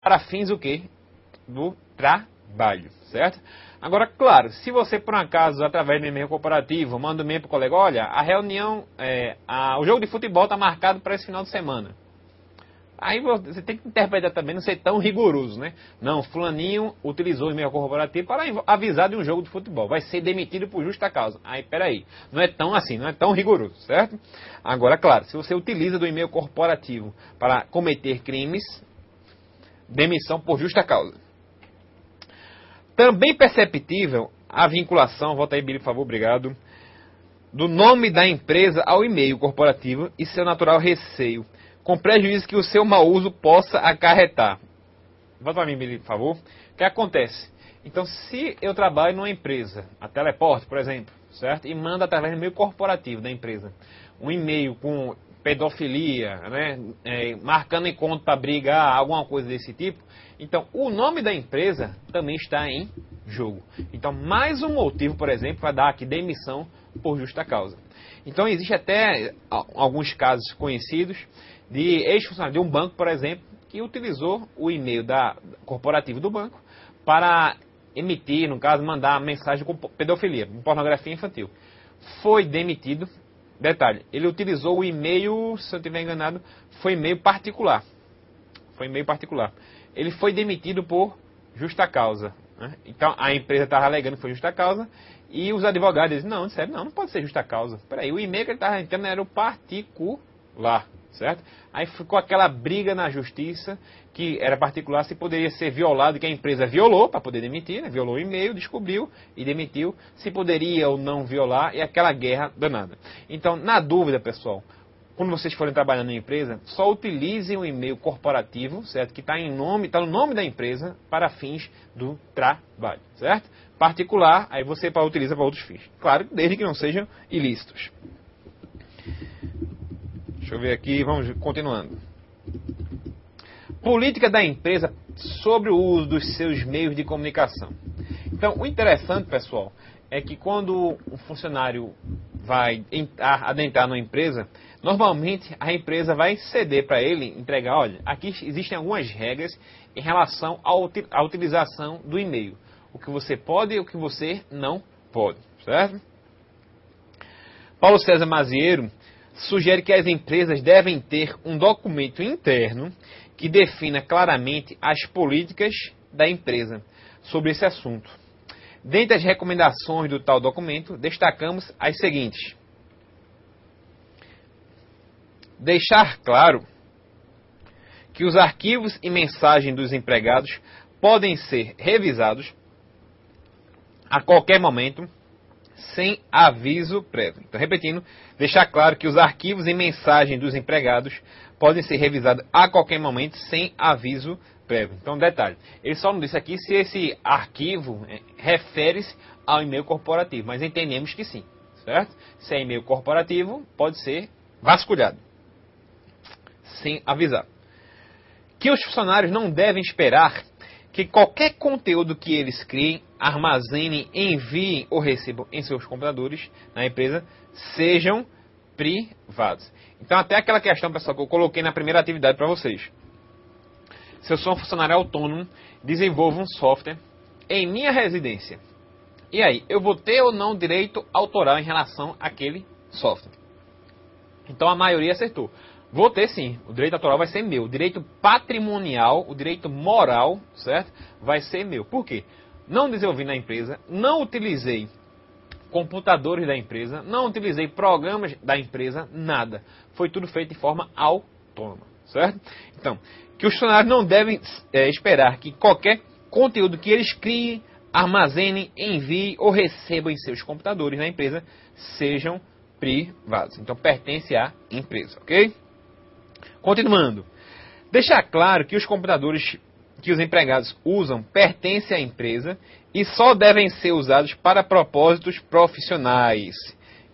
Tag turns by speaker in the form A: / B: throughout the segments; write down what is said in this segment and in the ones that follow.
A: para fins o quê? Do trabalho, certo? Agora, claro, se você por um acaso, através do e-mail corporativo, manda um e-mail para o colega, olha, a reunião, o jogo de futebol está marcado para esse final de semana. Aí você tem que interpretar também, não ser tão rigoroso, né? Não, fulaninho utilizou o e-mail corporativo para avisar de um jogo de futebol. Vai ser demitido por justa causa. Aí, peraí, não é tão assim, não é tão rigoroso, certo? Agora, claro, se você utiliza do e-mail corporativo para cometer crimes, demissão por justa causa. Também perceptível a vinculação, volta aí, Billy, por favor, obrigado, do nome da empresa ao e-mail corporativo e seu natural receio, com prejuízo que o seu mau uso possa acarretar. Volta para mim, Billy, por favor. O que acontece? Então, se eu trabalho numa empresa, a Teleporte, por exemplo, certo? E manda através do e-mail corporativo da empresa um e-mail com pedofilia, né? Marcando encontro para brigar, alguma coisa desse tipo. Então, o nome da empresa também está em jogo. Então, mais um motivo, por exemplo, para dar aqui demissão por justa causa. Então, existe até alguns casos conhecidos de ex-funcionário de um banco, por exemplo, que utilizou o e-mail corporativo do banco para emitir, no caso, mandar mensagem com pedofilia, com pornografia infantil. Foi demitido. Detalhe, ele utilizou o e-mail, se eu não estiver enganado, foi e-mail particular. Foi e-mail particular. Ele foi demitido por justa causa, né? Então, a empresa estava alegando que foi justa causa e os advogados dizem, não, sério, não pode ser justa causa. Peraí, o e-mail que ele estava entrando era o particular, certo? Aí ficou aquela briga na justiça, que era particular, se poderia ser violado, que a empresa violou para poder demitir, né? Violou o e-mail, descobriu e demitiu, se poderia ou não violar, e aquela guerra danada. Então, na dúvida, pessoal, quando vocês forem trabalhar na empresa, só utilizem o e-mail corporativo, certo? Que está no nome da empresa para fins do trabalho, certo? Particular, aí você utiliza para outros fins. Claro, desde que não sejam ilícitos. Deixa eu ver aqui, vamos continuando. Política da empresa sobre o uso dos seus meios de comunicação. Então, o interessante, pessoal, é que quando um funcionário vai adentrar numa empresa, normalmente a empresa vai ceder para ele, entregar, olha, aqui existem algumas regras em relação à utilização do e-mail. O que você pode e o que você não pode, certo? Paulo César Mazieiro sugere que as empresas devem ter um documento interno que defina claramente as políticas da empresa sobre esse assunto. Dentre as recomendações do tal documento, destacamos as seguintes. Deixar claro que os arquivos e mensagens dos empregados podem ser revisados a qualquer momento, sem aviso prévio. Então, repetindo, deixar claro que os arquivos e mensagens dos empregados podem ser revisados a qualquer momento, sem aviso prévio. Então, detalhe, ele só não disse aqui se esse arquivo refere-se ao e-mail corporativo, mas entendemos que sim, certo? Se é e-mail corporativo, pode ser vasculhado, sem avisar. Que os funcionários não devem esperar que qualquer conteúdo que eles criem, armazenem, enviem ou recebam em seus computadores na empresa sejam privados. Então, até aquela questão, pessoal, que eu coloquei na primeira atividade para vocês. Se eu sou um funcionário autônomo, desenvolvo um software em minha residência. E aí, eu vou ter ou não direito autoral em relação àquele software? Então, a maioria acertou. Vou ter sim, o direito autoral vai ser meu. O direito patrimonial, o direito moral, certo? Vai ser meu. Por quê? Não desenvolvi na empresa, não utilizei computadores da empresa, não utilizei programas da empresa, nada. Foi tudo feito de forma autônoma, certo? Então, que os funcionários não devem esperar que qualquer conteúdo que eles criem, armazenem, enviem ou recebam em seus computadores na empresa sejam privados. Então, pertence à empresa, ok? Continuando, deixar claro que os computadores que os empregados usam pertencem à empresa e só devem ser usados para propósitos profissionais.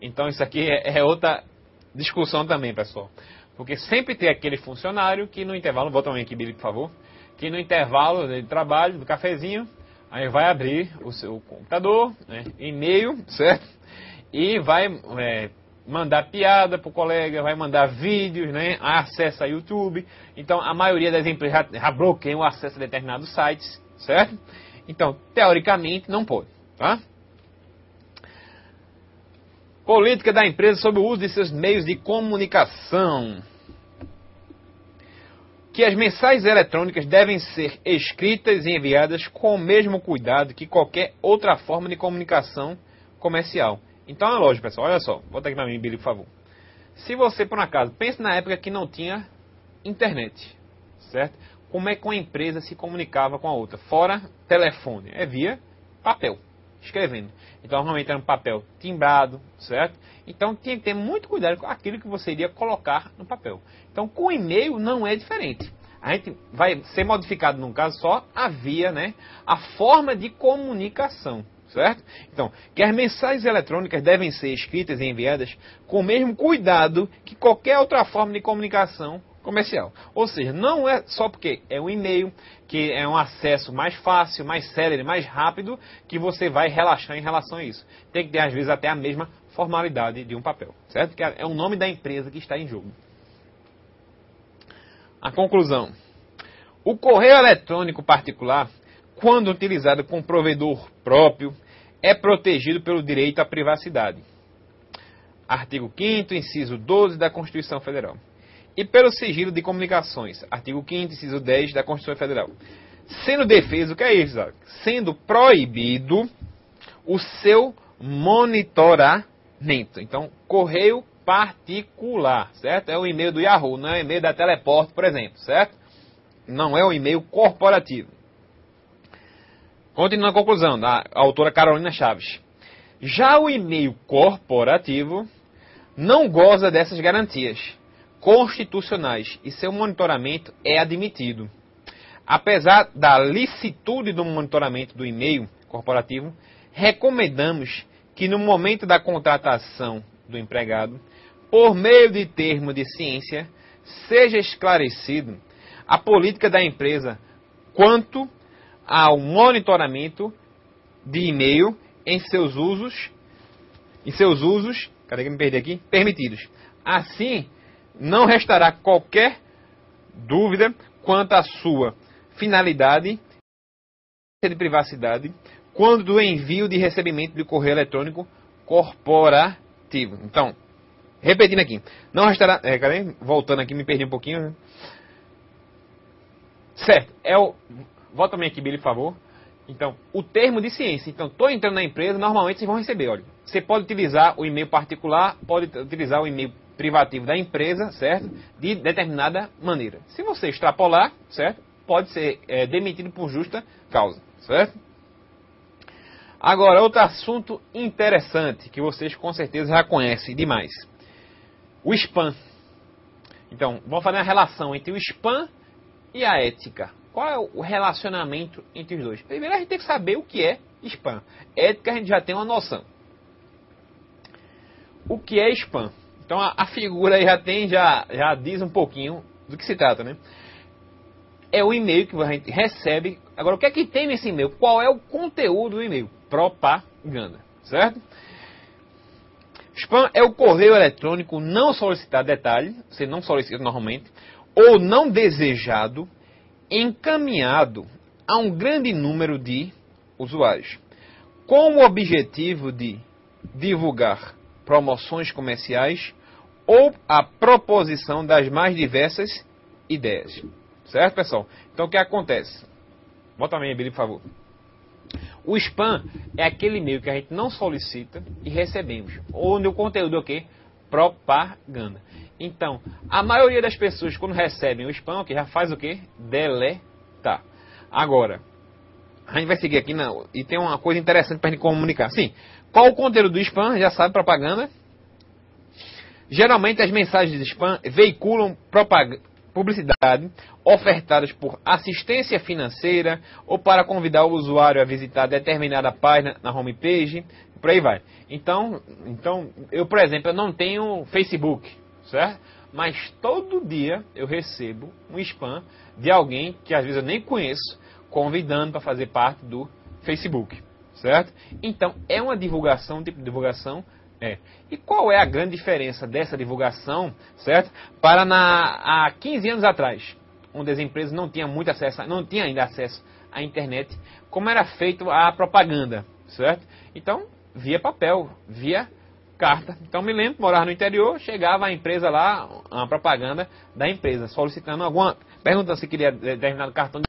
A: Então isso aqui é outra discussão também, pessoal. Porque sempre tem aquele funcionário que no intervalo, volta aqui, Billy, por favor, que no intervalo de trabalho, do cafezinho, aí vai abrir o seu computador, né, e-mail, certo? E vai mandar piada pro colega, vai mandar vídeos, né? Acesso a YouTube. Então, a maioria das empresas já bloqueiam o acesso a determinados sites, certo? Então, teoricamente, não pode, tá? Política da empresa sobre o uso de seus meios de comunicação. Que as mensagens eletrônicas devem ser escritas e enviadas com o mesmo cuidado que qualquer outra forma de comunicação comercial. Então é lógico, pessoal. Olha só. Bota aqui para mim, Billy, por favor. Se você, por um acaso, pensa na época que não tinha internet, certo? Como é que uma empresa se comunicava com a outra? Fora telefone. É via papel, escrevendo. Então, normalmente era um papel timbrado, certo? Então, tinha que ter muito cuidado com aquilo que você iria colocar no papel. Então, com o e-mail não é diferente. A gente vai ser modificado, no caso, só a via, né? A forma de comunicação, certo? Então, que as mensagens eletrônicas devem ser escritas e enviadas com o mesmo cuidado que qualquer outra forma de comunicação comercial. Ou seja, não é só porque é um e-mail, que é um acesso mais fácil, mais célere, mais rápido, que você vai relaxar em relação a isso. Tem que ter, às vezes, até a mesma formalidade de um papel, certo? Que é o nome da empresa que está em jogo. A conclusão. O correio eletrônico particular, quando utilizado com provedor próprio, é protegido pelo direito à privacidade. Artigo 5º, inciso 12 da Constituição Federal. E pelo sigilo de comunicações, artigo 5º, inciso 10 da Constituição Federal. Sendo defeso, o que é isso? Sendo proibido o seu monitoramento. Então, correio particular, certo? É o e-mail do Yahoo, não é o e-mail da Teleport, por exemplo, certo? Não é o e-mail corporativo. Continuando a conclusão da autora Carolina Chaves. Já o e-mail corporativo não goza dessas garantias constitucionais e seu monitoramento é admitido. Apesar da licitude do monitoramento do e-mail corporativo, recomendamos que no momento da contratação do empregado, por meio de termo de ciência, seja esclarecido a política da empresa quanto ao monitoramento de e-mail em seus usos, cadê que eu me perdi aqui? Permitidos. Assim, não restará qualquer dúvida quanto à sua finalidade de privacidade quando do envio de recebimento de correio eletrônico corporativo. Então, repetindo aqui, não restará... cadê? Voltando aqui, me perdi um pouquinho. Né? Certo, volta também aqui, Billy, por favor. Então, o termo de ciência. Então, estou entrando na empresa, normalmente vocês vão receber, olha. Você pode utilizar o e-mail particular, pode utilizar o e-mail privativo da empresa, certo? De determinada maneira. Se você extrapolar, certo? Pode ser demitido por justa causa, certo? Agora, outro assunto interessante, que vocês com certeza já conhecem demais. O spam. Então, vamos fazer uma relação entre o spam e a ética. Qual é o relacionamento entre os dois? Primeiro, a gente tem que saber o que é spam. Ética, a gente já tem uma noção. O que é spam? Então, a figura aí já diz um pouquinho do que se trata, né? É o e-mail que a gente recebe. Agora, o que é que tem nesse e-mail? Qual é o conteúdo do e-mail? Propaganda, certo? Spam é o correio eletrônico não solicitado, detalhe, você não solicita normalmente, ou não desejado, encaminhado a um grande número de usuários, com o objetivo de divulgar promoções comerciais ou a proposição das mais diversas ideias. Certo, pessoal? Então, o que acontece? Bota também, Billy, por favor. O spam é aquele e-mail que a gente não solicita e recebemos. Onde o conteúdo é o quê? Propaganda. Então, a maioria das pessoas, quando recebem o spam, já faz o quê? Deletar. Agora, a gente vai seguir aqui, e tem uma coisa interessante para a gente comunicar. Sim, qual o conteúdo do spam? Já sabe, propaganda. Geralmente, as mensagens de spam veiculam publicidade ofertadas por assistência financeira ou para convidar o usuário a visitar determinada página na homepage, por aí vai. Então eu, por exemplo, eu não tenho Facebook, certo? Mas todo dia eu recebo um spam de alguém que às vezes eu nem conheço, convidando para fazer parte do Facebook, certo? Então é uma divulgação, um tipo de divulgação É. E qual é a grande diferença dessa divulgação, certo? Para há 15 anos atrás, onde as empresas não tinham muito acesso, não tinham ainda acesso à internet, como era feito a propaganda, certo? Então, via papel, via carta. Então, me lembro, morar no interior, chegava a empresa lá, uma propaganda da empresa, solicitando perguntando se queria determinado cartão